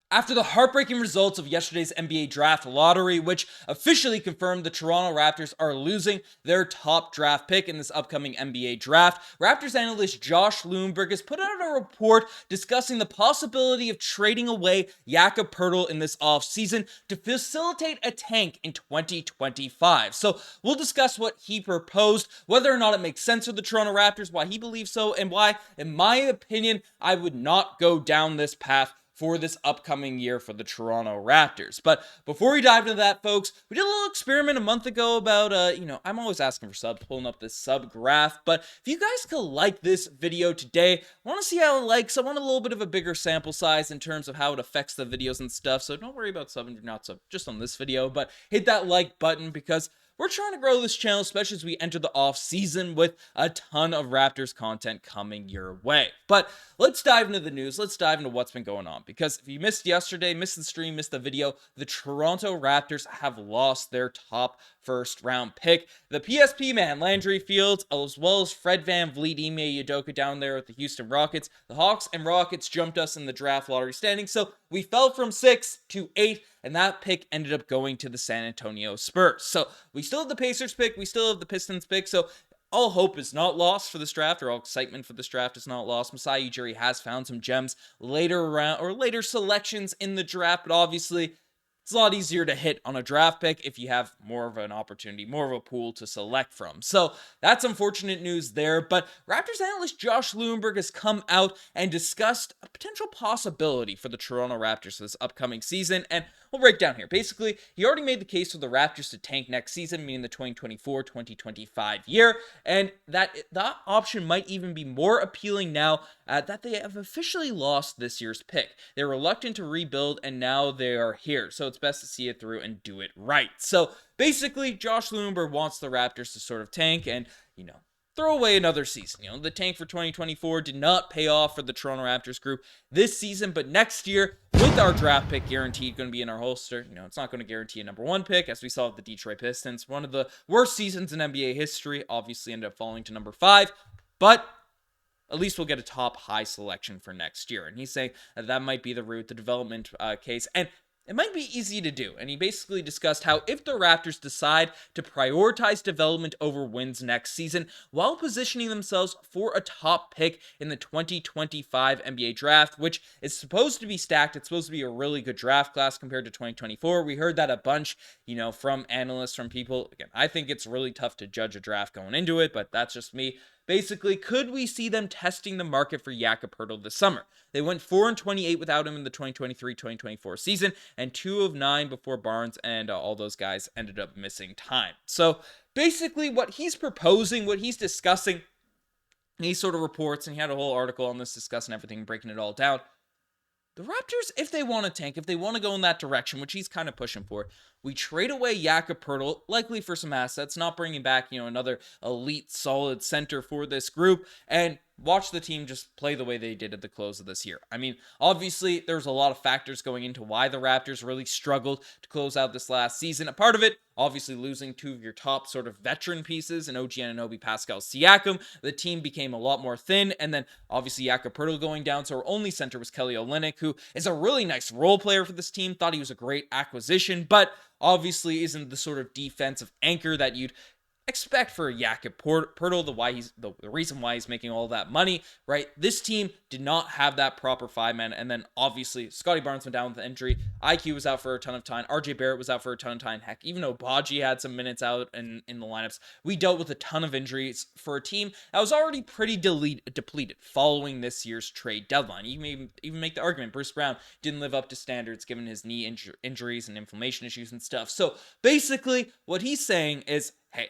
After the heartbreaking results of yesterday's NBA draft lottery, which officially confirmed the Toronto Raptors are losing their top draft pick in this upcoming NBA draft, Raptors analyst Josh Lundberg has put out a report discussing the possibility of trading away Jakob Poeltl in this offseason to facilitate a tank in 2025. So we'll discuss what he proposed, whether or not it makes sense for the Toronto Raptors, why he believes so, and why, in my opinion, I would not go down this path for this upcoming year for the Toronto Raptors. But before we dive into that, folks, we did a little experiment a month ago about, I'm always asking for subs, pulling up this sub graph, but if you guys could like this video today, I want to see how it likes. I want a little bit of a bigger sample size in terms of how it affects the videos and stuff, so don't worry about subbing if you're not sub just on this video, but hit that like button because we're trying to grow this channel, especially as we enter the off season with a ton of Raptors content coming your way. But let's dive into the news. Let's dive into what's been going on. Because if you missed yesterday, missed the stream, missed the video, the Toronto Raptors have lost their top first round pick. The PSP man, Landry Fields, as well as Fred VanVleet, Ime Udoka down there with the Houston Rockets. The Hawks and Rockets jumped us in the draft lottery standing. So we fell from 6 to 8. And that pick ended up going to the San Antonio Spurs. So we still have the Pacers pick. We still have the Pistons pick. So all hope is not lost for this draft, or all excitement for this draft is not lost. Masai Ujiri has found some gems later around, or later selections in the draft, but obviously it's a lot easier to hit on a draft pick if you have more of an opportunity, more of a pool to select from. So that's unfortunate news there. But Raptors analyst Josh Lundberg has come out and discussed a potential possibility for the Toronto Raptors this upcoming season. And we'll break down here. Basically, he already made the case for the Raptors to tank next season, meaning the 2024-2025 year. And that option might even be more appealing now that they have officially lost this year's pick. They're reluctant to rebuild, and now they are here. So it's best to see it through and do it right. So basically, Josh Lundberg wants the Raptors to sort of tank and, throw away another season. The tank for 2024 did not pay off for the Toronto Raptors group this season, but next year, with our draft pick guaranteed going to be in our holster, it's not going to guarantee a number one pick, as we saw with the Detroit Pistons. One of the worst seasons in NBA history, obviously ended up falling to number 5, but at least we'll get a top high selection for next year. And he's saying that might be the route, the development case, and it might be easy to do. And he basically discussed how if the Raptors decide to prioritize development over wins next season while positioning themselves for a top pick in the 2025 NBA draft, which is supposed to be stacked. It's supposed to be a really good draft class compared to 2024. We heard that a bunch, from analysts, from people. Again, I think it's really tough to judge a draft going into it, but that's just me. Basically, could we see them testing the market for Jakob Poeltl this summer? They went 4-28 without him in the 2023-2024 season, and 2 of 9 before Barnes and all those guys ended up missing time. So basically, what he's proposing, what he's discussing, he sort of reports, and he had a whole article on this discussing everything, breaking it all down. The Raptors, if they want to tank, if they want to go in that direction, which he's kind of pushing for, we trade away Jakob Poeltl, likely for some assets, not bringing back, another elite, solid center for this group, and watch the team just play the way they did at the close of this year. I mean, obviously, there's a lot of factors going into why the Raptors really struggled to close out this last season. A part of it, obviously, losing 2 of your top sort of veteran pieces in OG Anunoby, Pascal Siakam. The team became a lot more thin, and then obviously Jakob Poeltl going down, so our only center was Kelly Olynyk, who is a really nice role player for this team. Thought he was a great acquisition, but obviously isn't the sort of defensive anchor that you'd expect for Jakob Poeltl, the reason why he's making all that money, right? This team did not have that proper 5-man, and then obviously Scotty Barnes went down with an injury. IQ was out for a ton of time. RJ Barrett was out for a ton of time. Heck, even Obagi had some minutes out in the lineups. We dealt with a ton of injuries for a team that was already pretty depleted following this year's trade deadline. You may even make the argument Bruce Brown didn't live up to standards given his knee injuries and inflammation issues and stuff. So basically what he's saying is, hey,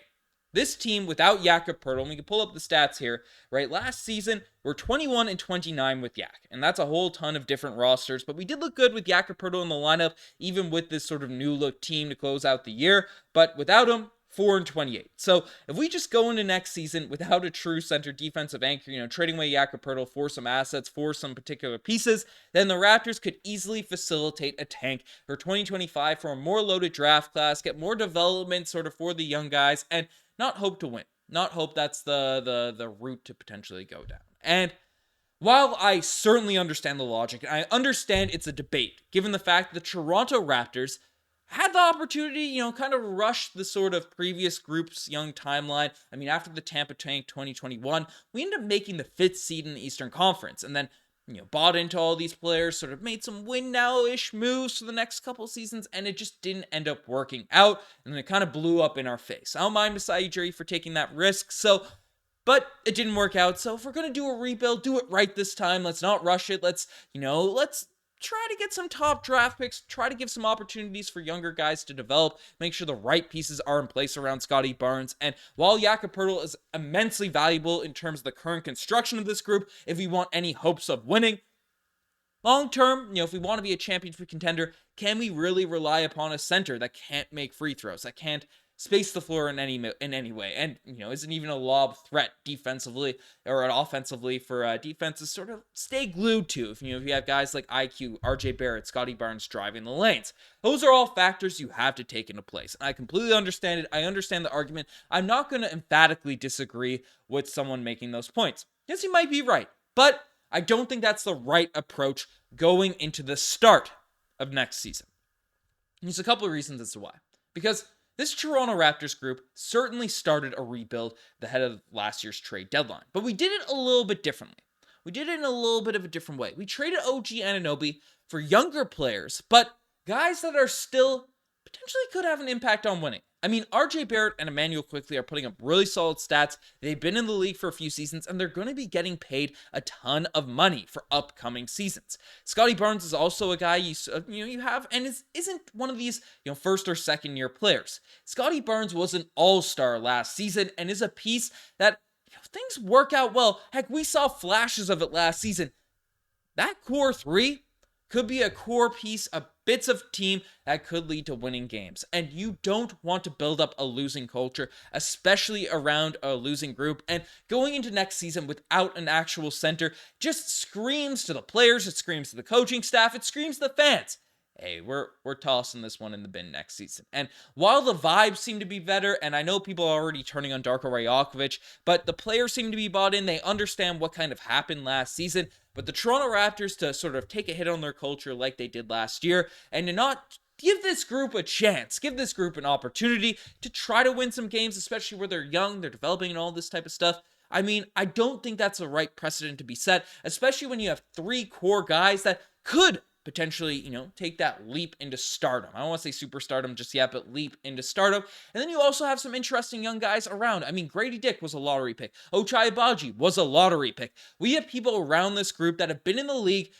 this team without Jakob Poeltl, and we can pull up the stats here, right? Last season, we're 21-29 with Yak, and that's a whole ton of different rosters, but we did look good with Jakob Poeltl in the lineup, even with this sort of new look team to close out the year, but without him, 4-28. So if we just go into next season without a true center defensive anchor, trading away Jakob Poeltl for some assets, for some particular pieces, then the Raptors could easily facilitate a tank for 2025 for a more loaded draft class, get more development sort of for the young guys, and not hope to win. Not hope that's the route to potentially go down. And While I certainly understand the logic, and I understand it's a debate, given the fact that the Toronto Raptors had the opportunity, kind of rush the sort of previous group's young timeline. I mean, after the Tampa Tank 2021, we ended up making the 5th seed in the Eastern Conference, and then, bought into all these players, sort of made some win now-ish moves for the next couple seasons, and it just didn't end up working out, and then it kind of blew up in our face. I don't mind Masai Ujiri for taking that risk, but it didn't work out. So if we're going to do a rebuild, do it right this time. Let's not rush it. Let's try to get some top draft picks, try to give some opportunities for younger guys to develop, make sure the right pieces are in place around Scottie Barnes. And while Jakob Poeltl is immensely valuable in terms of the current construction of this group, if we want any hopes of winning, long term, if we want to be a championship contender, can we really rely upon a center that can't make free throws, that can't space the floor in any way, and isn't even a lob threat defensively or offensively for defenses sort of stay glued to? If you have guys like IQ, RJ Barrett, Scottie Barnes driving the lanes, those are all factors you have to take into place. And I completely understand it. I understand the argument. I'm not going to emphatically disagree with someone making those points. Yes, he might be right, but I don't think that's the right approach going into the start of next season. There's a couple of reasons as to why. Because this Toronto Raptors group certainly started a rebuild ahead of last year's trade deadline, but we did it a little bit differently. We did it in a little bit of a different way. We traded OG Anunoby for younger players, but guys that are still potentially could have an impact on winning. I mean, RJ Barrett and Emmanuel Quickley are putting up really solid stats. They've been in the league for a few seasons, and they're going to be getting paid a ton of money for upcoming seasons. Scottie Barnes is also a guy you have, and isn't one of these first or second year players. Scottie Barnes was an all-star last season and is a piece that things work out well. Heck, we saw flashes of it last season. That core three could be a core piece, a bits of team that could lead to winning games. And you don't want to build up a losing culture, especially around a losing group. And going into next season without an actual center just screams to the players, it screams to the coaching staff, it screams to the fans. Hey, we're tossing this one in the bin next season. And while the vibes seem to be better, and I know people are already turning on Darko Rajokovic, but the players seem to be bought in. They understand what kind of happened last season. But the Toronto Raptors to sort of take a hit on their culture like they did last year and to not give this group a chance, give this group an opportunity to try to win some games, especially where they're young, they're developing and all this type of stuff. I mean, I don't think that's the right precedent to be set, especially when you have 3 core guys that could potentially, take that leap into stardom. I don't want to say superstardom just yet, but leap into stardom. And then you also have some interesting young guys around. I mean, Grady Dick was a lottery pick. Ochai Agbaji was a lottery pick. We have people around this group that have been in the league,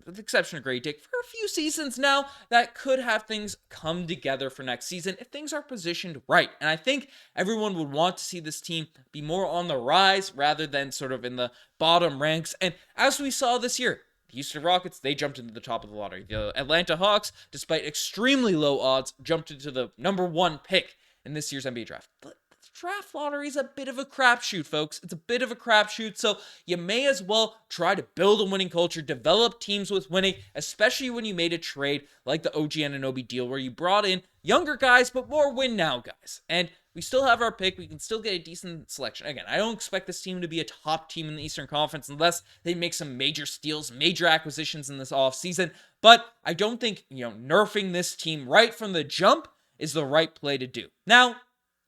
with the exception of Grady Dick, for a few seasons now that could have things come together for next season if things are positioned right. And I think everyone would want to see this team be more on the rise rather than sort of in the bottom ranks. And as we saw this year, the Houston Rockets, they jumped into the top of the lottery. The Atlanta Hawks, despite extremely low odds, jumped into the number 1 pick in this year's NBA draft. The draft lottery is a bit of a crapshoot, folks. It's a bit of a crapshoot, so you may as well try to build a winning culture, develop teams with winning, especially when you made a trade like the OG Anunoby deal where you brought in younger guys, but more win-now guys. And we still have our pick. We can still get a decent selection. Again, I don't expect this team to be a top team in the Eastern Conference unless they make some major steals, major acquisitions in this offseason. But I don't think, nerfing this team right from the jump is the right play to do. Now,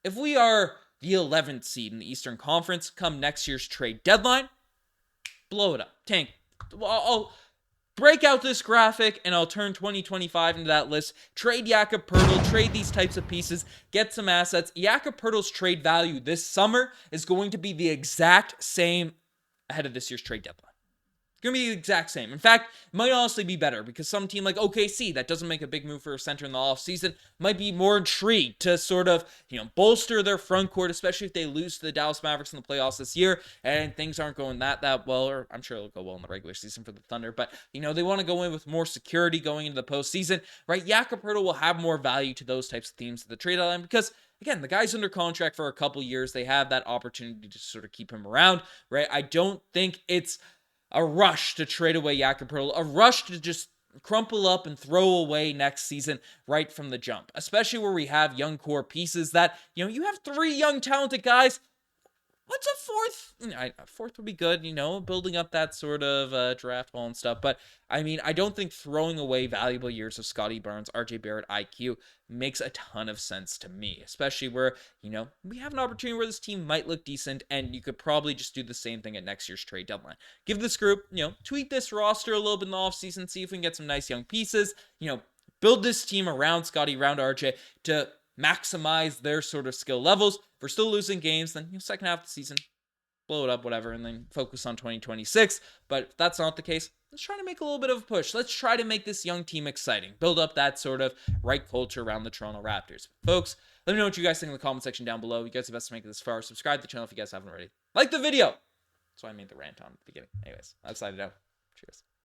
if we are the 11th seed in the Eastern Conference come next year's trade deadline, blow it up. Tank. I'll break out this graphic and I'll turn 2025 into that list. Trade Jakob Poeltl, trade these types of pieces, get some assets. Jakob Poeltl's trade value this summer is going to be the exact same ahead of this year's trade deadline. Going to be the exact same. In fact, it might honestly be better because some team like OKC that doesn't make a big move for a center in the offseason might be more intrigued to sort of, bolster their front court, especially if they lose to the Dallas Mavericks in the playoffs this year and things aren't going that well, or I'm sure it'll go well in the regular season for the Thunder, but, they want to go in with more security going into the postseason, right? Jakob Poeltl will have more value to those types of teams at the trade deadline because, again, the guy's under contract for a couple years. They have that opportunity to sort of keep him around, right? I don't think it's a rush to trade away Jakob Poeltl, a rush to just crumple up and throw away next season right from the jump, especially where we have young core pieces that, you have 3 young talented guys. What's a fourth? A fourth would be good, building up that sort of draft haul and stuff. But I mean, I don't think throwing away valuable years of Scotty Barnes, RJ Barrett, IQ makes a ton of sense to me, especially where, we have an opportunity where this team might look decent, and you could probably just do the same thing at next year's trade deadline. Give this group, tweak this roster a little bit in the offseason, see if we can get some nice young pieces, build this team around Scotty, around RJ to maximize their sort of skill levels. If we're still losing games, then second half of the season, blow it up, whatever, and then focus on 2026. But if that's not the case, let's try to make a little bit of a push. Let's try to make this young team exciting. Build up that sort of right culture around the Toronto Raptors. Folks, let me know what you guys think in the comment section down below. You guys are the best to make it this far. Subscribe to the channel if you guys haven't already. Like the video. That's why I made the rant on at the beginning. Anyways, I've signed it out. Cheers.